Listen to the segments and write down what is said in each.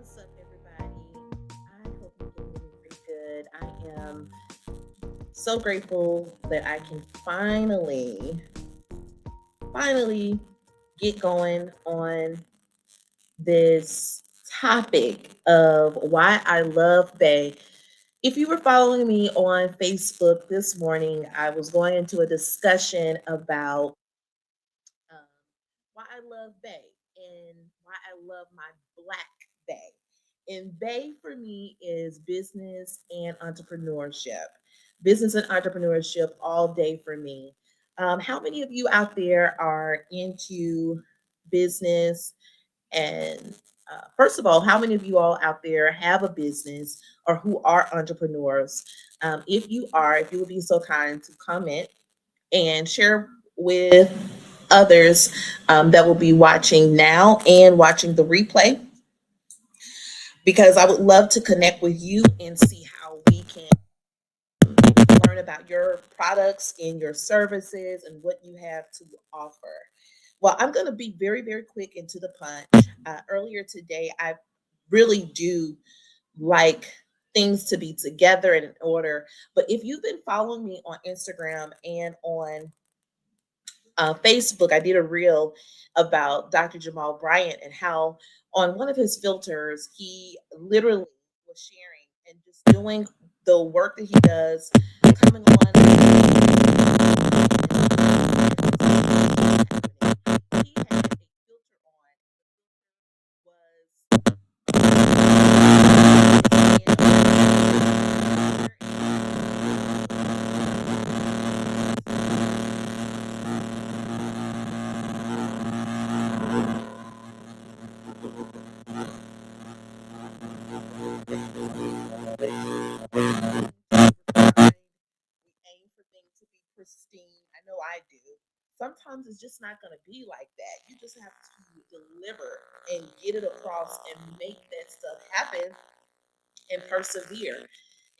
What's up, everybody? I hope you can hear me pretty good. I am so grateful that I can finally get going on this topic of why I love Bay. If you were following me on Facebook this morning, I was going into a discussion about um, why I love Bay and why I love my Black Bay. And Bay for me is business and entrepreneurship. Business and entrepreneurship all day for me. How many of you out there are into business? And first of all, how many of you all out there have a business or who are entrepreneurs? If you are, if you would be so kind to comment and share with others that will be watching now and watching the replay, because I would love to connect with you and see how we can learn about your products and your services and what you have to offer. Well, I'm going to be very, very quick into the punch. Earlier today, I really do like things to be together and in order. But if you've been following me on Instagram and on Facebook, I did a reel about Dr. Jamal Bryant and how on one of his filters, he literally was sharing and just doing the work that he does, coming on. He had a filter on. Was we aim for things to be pristine. I know I do. Sometimes it's just not going to be like that. You just have to deliver and get it across and make that stuff happen and persevere.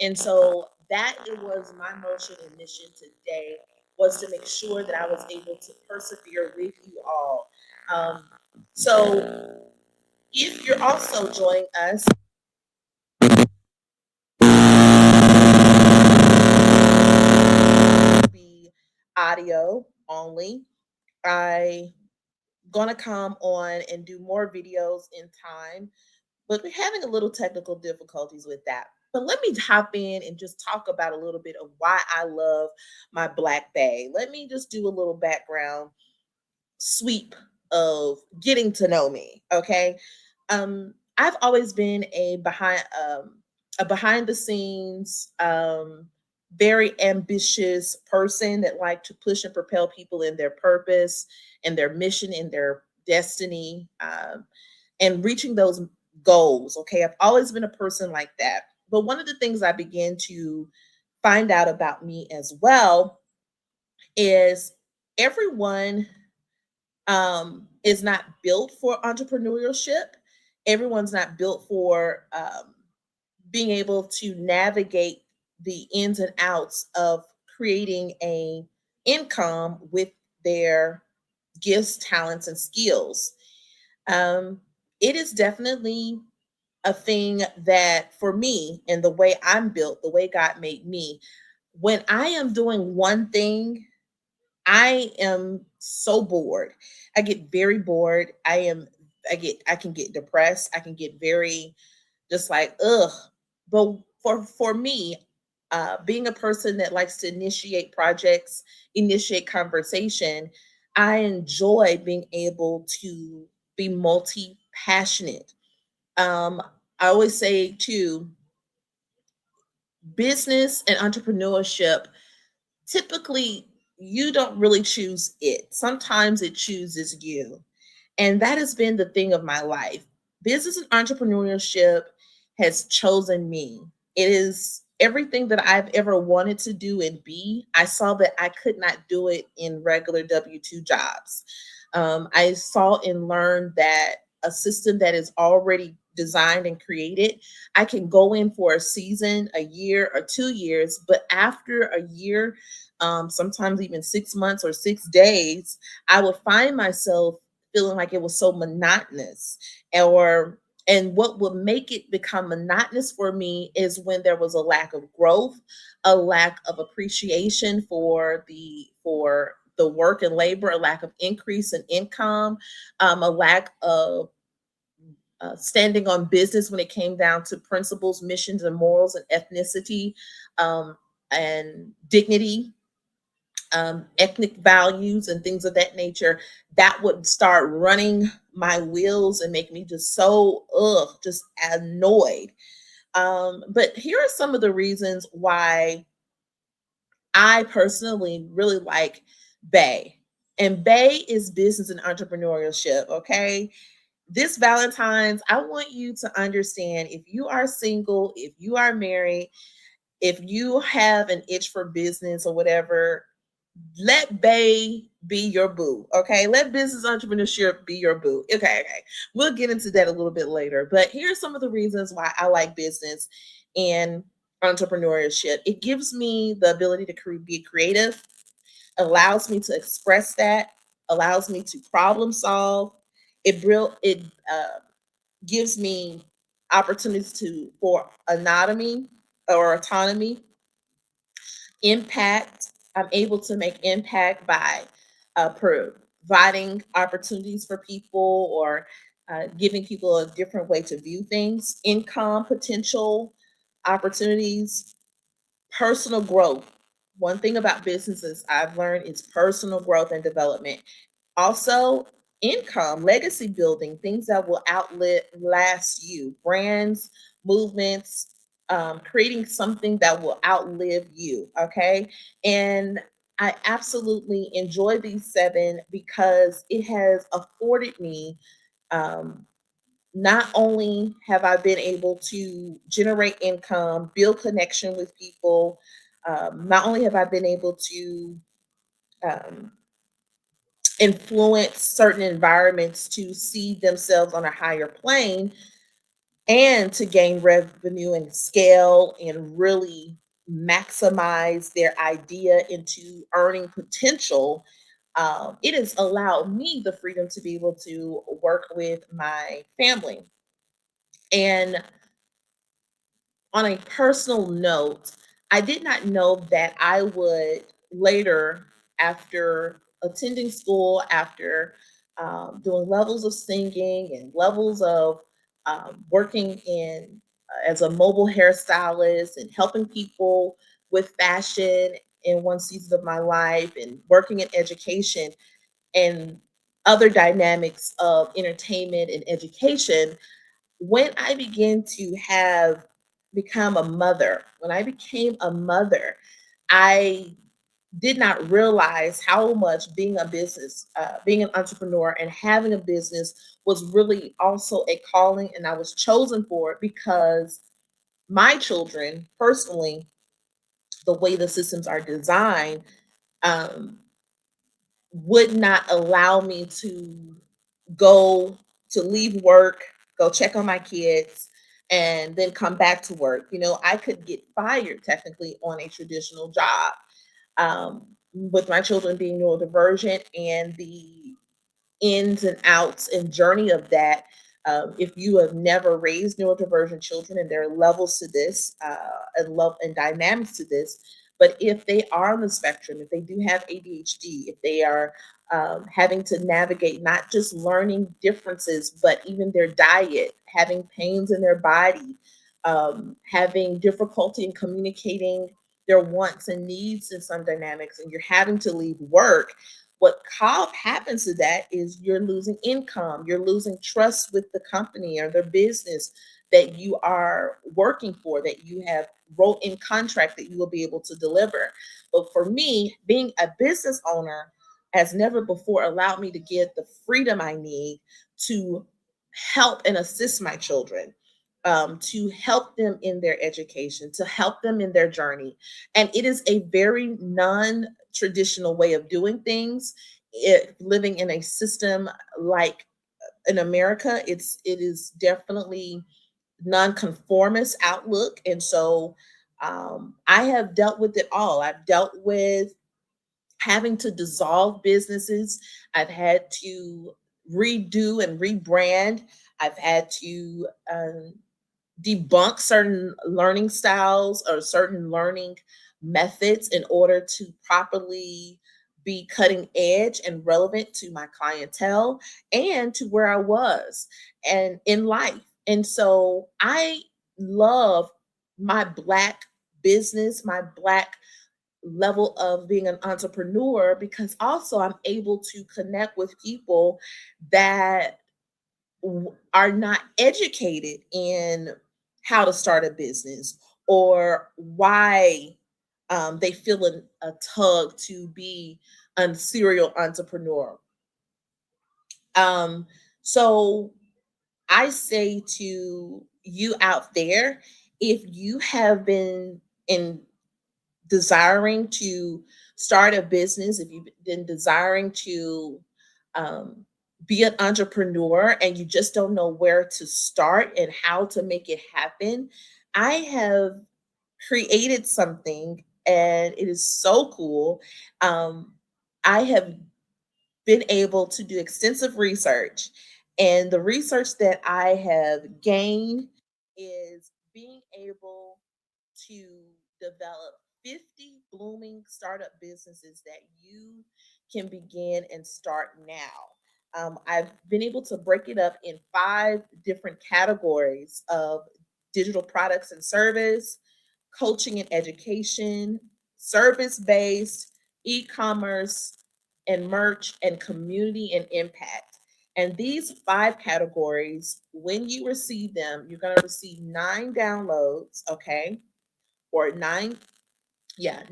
And so that it was my motion and mission today, was to make sure that I was able to persevere with you all. Um, so if you're also joining us, be audio only. I gonna come on and do more videos in time, but we're having a little technical difficulties with that. But let me hop in and just talk about a little bit of why I love my Black Bay. Let me just do a little background sweep of getting to know me. Okay. I've always been a behind the scenes, very ambitious person that like to push and propel people in their purpose and their mission and their destiny, and reaching those goals. Okay. I've always been a person like that. But one of the things I began to find out about me as well is everyone is not built for entrepreneurship. Everyone's not built for being able to navigate the ins and outs of creating a income with their gifts, talents, and skills. Um, it is definitely a thing that for me and the way I'm built, the way God made me, when I am doing one thing, I am so bored. I get very bored. I can get depressed. I can get very just like ugh. But for me, being a person that likes to initiate projects, initiate conversation, I enjoy being able to be multi passionate. Um, I always say too, business and entrepreneurship, typically you don't really choose it. Sometimes it chooses you. And that has been the thing of my life. Business and entrepreneurship has chosen me. It is everything that I've ever wanted to do and be. I saw that I could not do it in regular W 2 jobs. I saw and learned that a system that is already designed and created, I can go in for a season, a year, or 2 years, but after a year, sometimes even 6 months or 6 days, I would find myself feeling like it was so monotonous, or And what would make it become monotonous for me is when there was a lack of growth, a lack of appreciation for the work and labor, a lack of increase in income, a lack of standing on business when it came down to principles, missions, and morals, and ethnicity, um, and dignity, ethnic values, and things of that nature. That would start running my wheels and make me just so just annoyed. But here are some of the reasons why I personally really like Bay. And Bay is business and entrepreneurship. Okay, this Valentine's, I want you to understand, if you are single, if you are married, if you have an itch for business or whatever, let Bay be your boo. Okay. Let business entrepreneurship be your boo. Okay. Okay. We'll get into that a little bit later. But here's some of the reasons why I like business and entrepreneurship. It gives me the ability to be creative, allows me to express that, allows me to problem solve. It gives me opportunities to for anatomy or autonomy, impact. I'm able to make impact by providing opportunities for people or giving people a different way to view things, income potential, opportunities, personal growth. One thing about businesses I've learned is personal growth and development. Also, income, legacy building, things that will outlive last you, brands, movements, creating something that will outlive you. Okay. And I absolutely enjoy these seven because it has afforded me, um, not only have I been able to generate income, build connection with people, not only have I been able to um, influence certain environments to see themselves on a higher plane and to gain revenue and scale and really maximize their idea into earning potential. It has allowed me the freedom to be able to work with my family. And on a personal note, I did not know that I would later, after attending school, after doing levels of singing and levels of working in as a mobile hairstylist and helping people with fashion in one season of my life and working in education and other dynamics of entertainment and education. When I began to have become a mother, when I became a mother, I did not realize how much being an entrepreneur and having a business was really also a calling, and I was chosen for it because my children, personally, the way the systems are designed, um, would not allow me to go to leave work, go check on my kids, and then come back to work. You know, I could get fired technically on a traditional job. With my children being neurodivergent and the ins and outs and journey of that. If you have never raised neurodivergent children, and there are levels to this, and love and dynamics to this, but if they are on the spectrum, if they do have ADHD, if they are having to navigate not just learning differences, but even their diet, having pains in their body, having difficulty in communicating their wants and needs in some dynamics, and you're having to leave work, happens to that is you're losing income, you're losing trust with the company or the business that you are working for, that you have wrote in contract that you will be able to deliver. But for me, being a business owner has never before allowed me to get the freedom I need to help and assist my children, to help them in their education, to help them in their journey. And it is a very non traditional way of doing things. Living in a system like in America, it is definitely nonconformist outlook. And so I have dealt with it all. I've dealt with having to dissolve businesses. I've had to redo and rebrand. I've had to debunk certain learning styles or certain learning methods in order to properly be cutting edge and relevant to my clientele and to where I was and in life. And so I love my Black business, my Black level of being an entrepreneur, because also I'm able to connect with people that are not educated in how to start a business or why they feel a tug to be a serial entrepreneur. Um, so I say to you out there, if you have been in desiring to start a business, if you've been desiring to um, be an entrepreneur and you just don't know where to start and how to make it happen, I have created something and it is so cool. Um, I have been able to do extensive research, and the research that I have gained is being able to develop 50 blooming startup businesses that you can begin and start now. I've been able to break it up in 5 different categories of digital products and service, coaching and education, service based, e commerce, and merch, and community and impact. And these 5 categories, when you receive them, you're going to receive 9 downloads, okay? Or nine, yeah,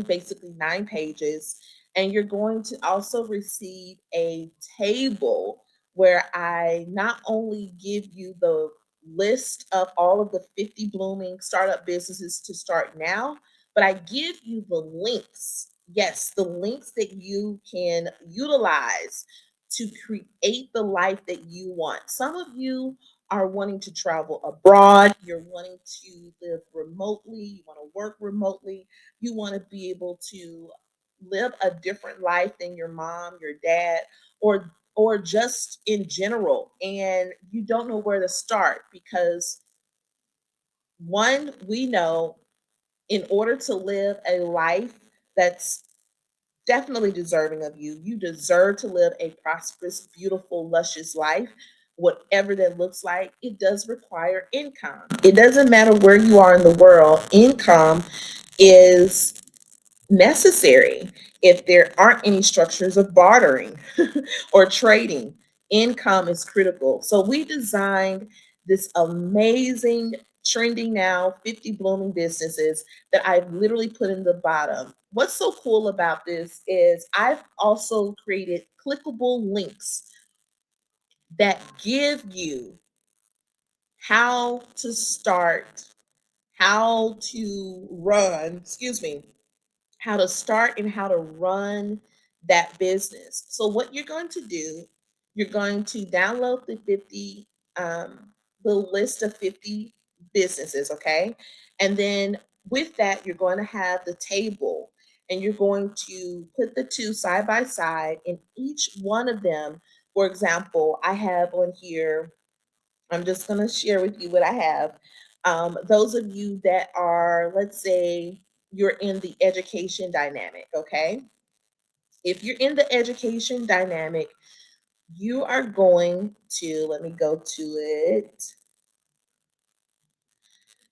basically 9 pages. And you're going to also receive a table where I not only give you the list of all of the 50 blooming startup businesses to start now, but I give you the links. Yes, the links that you can utilize to create the life that you want. Some of you are wanting to travel abroad, you're wanting to live remotely, you want to work remotely, you want to be able to live a different life than your mom, your dad, or just in general, and you don't know where to start because one, we know in order to live a life that's definitely deserving of you. You deserve to live a prosperous, beautiful, luscious life. Whatever that looks like, it does require income. It doesn't matter where you are in the world, income is necessary. If there aren't any structures of bartering or trading, income is critical. So we designed this amazing trending now 50 blooming businesses that I've literally put in the bottom. What's so cool about this is I've also created clickable links that give you how to start, how to run, excuse me, how to start and how to run that business. So what you're going to do, you're going to download um, the list of 50 businesses, okay? And then with that, you're going to have the table and you're going to put the two side by side in each one of them. For example, I have on here, I'm just going to share with you what I have. Those of you that are, let's say, you're in the education dynamic, okay? If you're in the education dynamic, you are going to, let me go to it.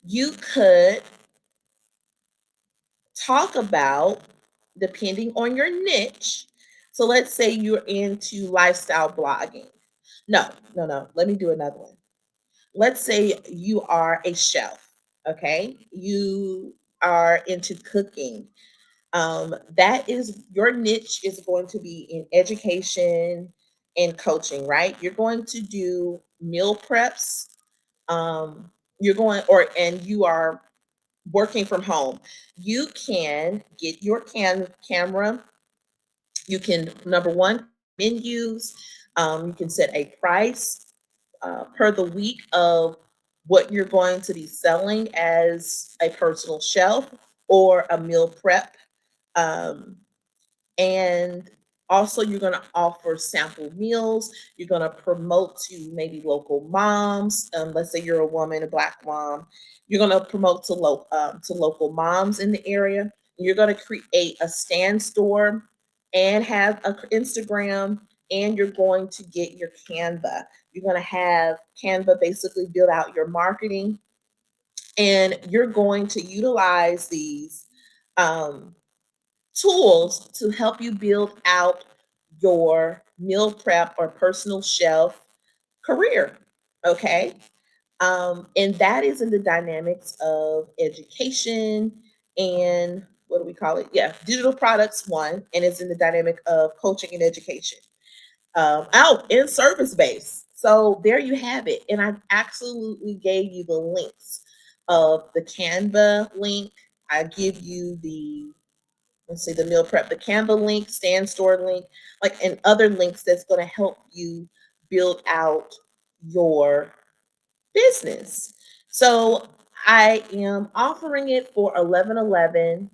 You could talk about, depending on your niche. So let's say you're into lifestyle blogging. No, no, no. Let me do another one. Let's say you are a chef, okay? You are into cooking. That is your niche is going to be in education and coaching, right? You're going to do meal preps. You're going or and you are working from home. You can get your camera. You can number one create menus. You can set a price per the week of what you're going to be selling as a personal shelf or a meal prep. Um, and Also, you're going to offer sample meals. You're going to promote to maybe local moms. Let's say you're a woman, a Black mom. You're going to promote to local moms in the area. You're going to create a stand store and have an Instagram, and you're going to get your Canva. You're going to have Canva basically build out your marketing, and you're going to utilize these um, tools to help you build out your meal prep or personal shelf career. Okay. And that is in the dynamics of education and what do we call it? Yeah, digital products, one, and it's in the dynamic of coaching and education. And service based. So there you have it. And I absolutely gave you the links of the Canva link. I give you the, let's see, the meal prep, the Canva link, stand store link, like, and other links that's going to help you build out your business. So I am offering it for 11.11,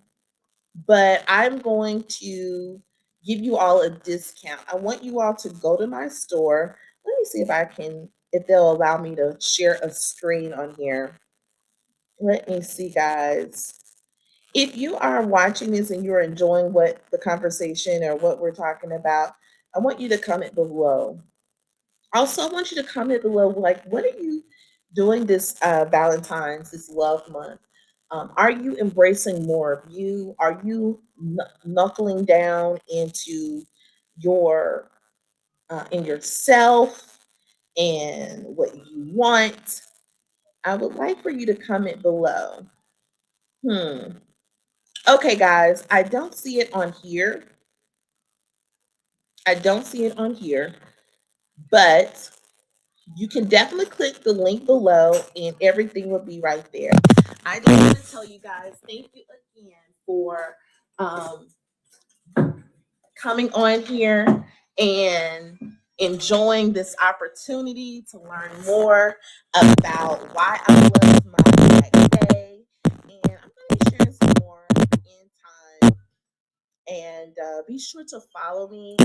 but I'm going to give you all a discount. I want you all to go to my store. Let me see if they'll allow me to share a screen on here. Let me see, guys. If you are watching this and you're enjoying what the conversation or what we're talking about, I want you to comment below. Also, I want you to comment below, like, what are you doing this Valentine's, this love month? Are you embracing more of you? Are you knuckling down into your in yourself and what you want? I would like for you to comment below. Okay, guys, I don't see it on here. I don't see it on here, but you can definitely click the link below and everything will be right there. I just want to tell you guys, thank you again for um, coming on here and enjoying this opportunity to learn more about why I love my Black B.A.E. And I'm going to be sharing some more in time. And be sure to follow me